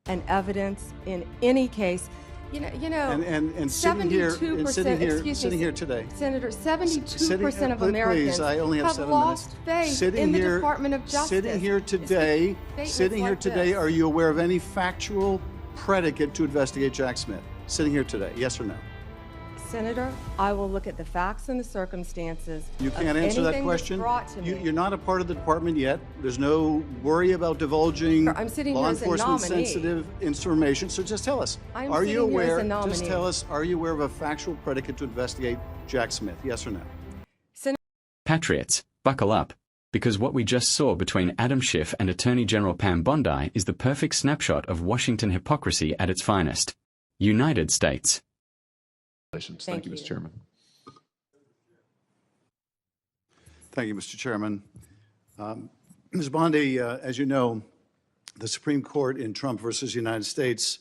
and evidence in any case. And sitting here today, Senator, 72% of Americans I only have have 7 lost minutes. faith in the Department of Justice. Sitting here today, are you aware of any factual predicate to investigate Jack Smith? Sitting here today, yes or no? Senator, I will look at the facts and the circumstances. You can't answer that question. You're not a part of the department yet. There's no worry about divulging law enforcement sensitive information. So just tell us, are you aware of a factual predicate to investigate Jack Smith? Yes or no? Patriots, buckle up, because what we just saw between Adam Schiff and Attorney General Pam Bondi is the perfect snapshot of Washington hypocrisy at its finest. United States. Thank you, Mr. Chairman. Thank you, Mr. Chairman. Ms. Bondi, as you know, the Supreme Court in Trump versus United States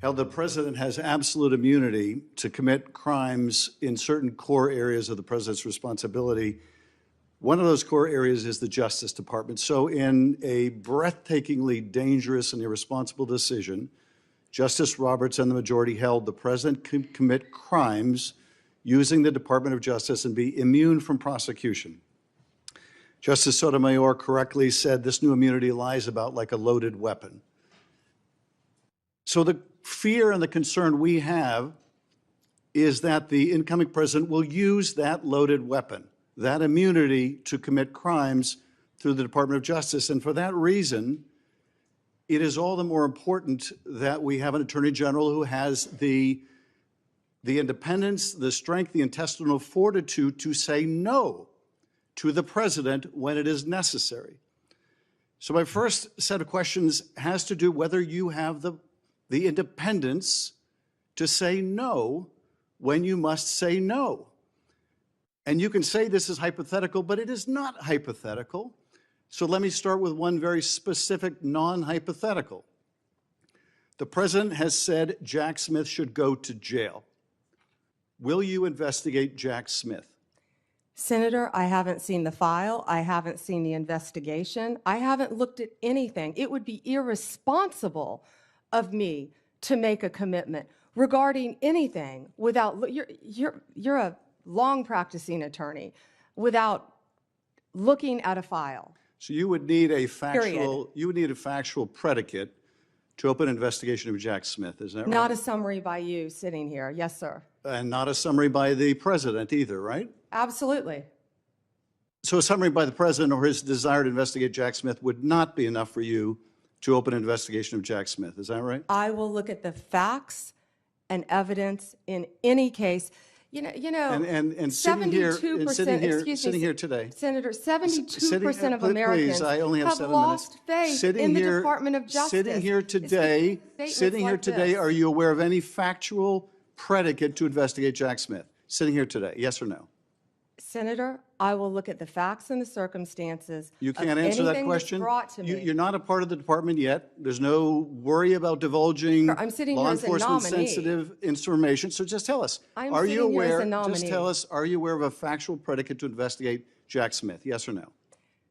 held the president has absolute immunity to commit crimes in certain core areas of the president's responsibility. One of those core areas is the Justice Department. So in a breathtakingly dangerous and irresponsible decision, Justice Roberts and the majority held the president can commit crimes using the Department of Justice and be immune from prosecution. Justice Sotomayor correctly said this new immunity lies about like a loaded weapon. So the fear and the concern we have is that the incoming president will use that loaded weapon, that immunity, to commit crimes through the Department of Justice. And for that reason, it is all the more important that we have an Attorney General who has the independence, the strength, the intestinal fortitude to say no to the president when it is necessary. So my first set of questions has to do whether you have the independence to say no when you must say no. And you can say this is hypothetical, but it is not hypothetical. So let me start with one very specific non-hypothetical. The president has said Jack Smith should go to jail. Will you investigate Jack Smith? Senator, I haven't seen the file. I haven't seen the investigation. I haven't looked at anything. It would be irresponsible of me to make a commitment regarding anything without, you're a long practicing attorney, without looking at a file. So you would need a factual predicate to open an investigation of Jack Smith, is that right? Not a summary by you sitting here. Yes, sir. And not a summary by the president either, right? Absolutely. So a summary by the president or his desire to investigate Jack Smith would not be enough for you to open an investigation of Jack Smith, is that right? I will look at the facts and evidence in any case. And sitting here today, Senator, 72% of Americans I only have have 7 lost minutes. faith in the Department of Justice. Sitting here today, are you aware of any factual predicate to investigate Jack Smith? Sitting here today, yes or no? Senator, I will look at the facts and the circumstances. You can't answer that question. You're not a part of the department yet. There's no worry about divulging law enforcement sensitive information. So just tell us, are you aware of a factual predicate to investigate Jack Smith? Yes or no?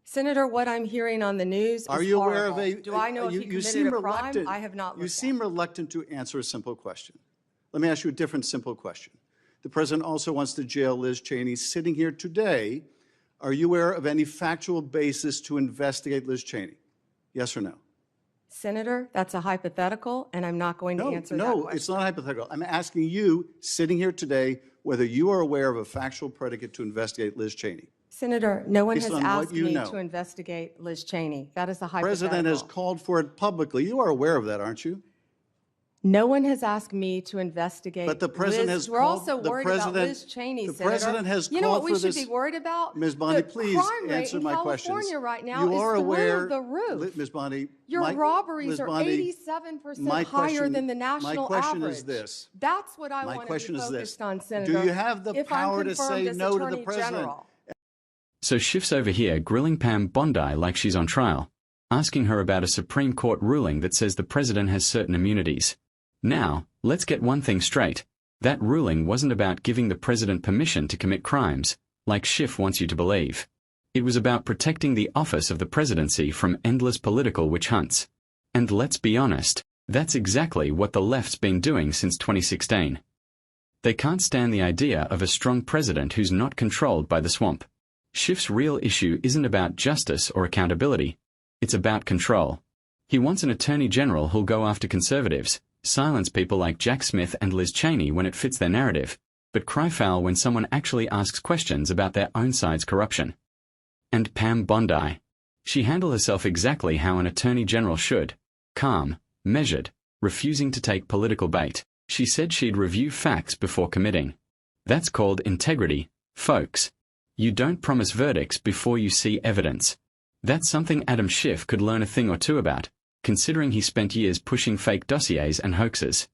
Senator, what I'm hearing on the news is horrible. Are you aware of Do I know if he committed a crime? I have not looked at it. You seem reluctant to answer a simple question. Let me ask you a different simple question. The president also wants to jail Liz Cheney. Sitting here today, are you aware of any factual basis to investigate Liz Cheney? Yes or no? Senator, that's a hypothetical, and I'm not going to answer that question. No, it's not hypothetical. I'm asking you, sitting here today, whether you are aware of a factual predicate to investigate Liz Cheney. Senator, no one has asked me to investigate Liz Cheney. That is a hypothetical. The president has called for it publicly. You are aware of that, aren't you? No one has asked me to investigate. But the president Liz. We're also worried about Liz Cheney, Senator. The president has called for this. You know what we should be worried about? Ms. Bondi, please answer my questions. The crime rate in California right now is through the roof. Ms. Bondi, your robberies are 87% higher than the national average. My question is this. That's what I want to be focused on, Senator. Do you have the power to say no to the president? So Schiff's over here grilling Pam Bondi like she's on trial, asking her about a Supreme Court ruling that says the president has certain immunities. Now, let's get one thing straight. That ruling wasn't about giving the president permission to commit crimes, like Schiff wants you to believe. It was about protecting the office of the presidency from endless political witch hunts. And let's be honest, That's exactly what the left's been doing since 2016. They can't stand the idea of a strong president who's not controlled by the swamp. Schiff's real issue isn't about justice or accountability. It's about control. He wants an attorney general who'll go after conservatives, silence people like Jack Smith and Liz Cheney when it fits their narrative, but cry foul when someone actually asks questions about their own side's corruption. And Pam Bondi. She handled herself exactly how an attorney general should. Calm, measured, refusing to take political bait. She said she'd review facts before committing. That's called integrity, folks. You don't promise verdicts before you see evidence. That's something Adam Schiff could learn a thing or two about, considering he spent years pushing fake dossiers and hoaxes.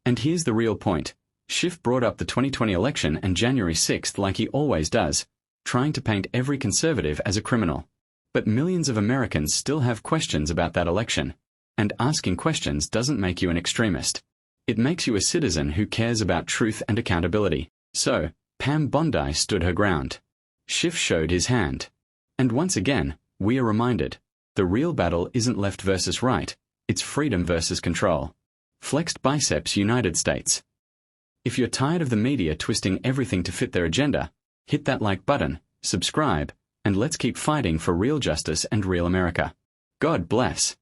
And here's the real point. Schiff brought up the 2020 election and January 6th like he always does, trying to paint every conservative as a criminal. But millions of Americans still have questions about that election. And asking questions doesn't make you an extremist. It makes you a citizen who cares about truth and accountability. So, Pam Bondi stood her ground. Schiff showed his hand. And once again, we are reminded, the real battle isn't left versus right, it's freedom versus control. Flexed biceps, United States. If you're tired of the media twisting everything to fit their agenda, hit that like button, subscribe, and let's keep fighting for real justice and real America. God bless.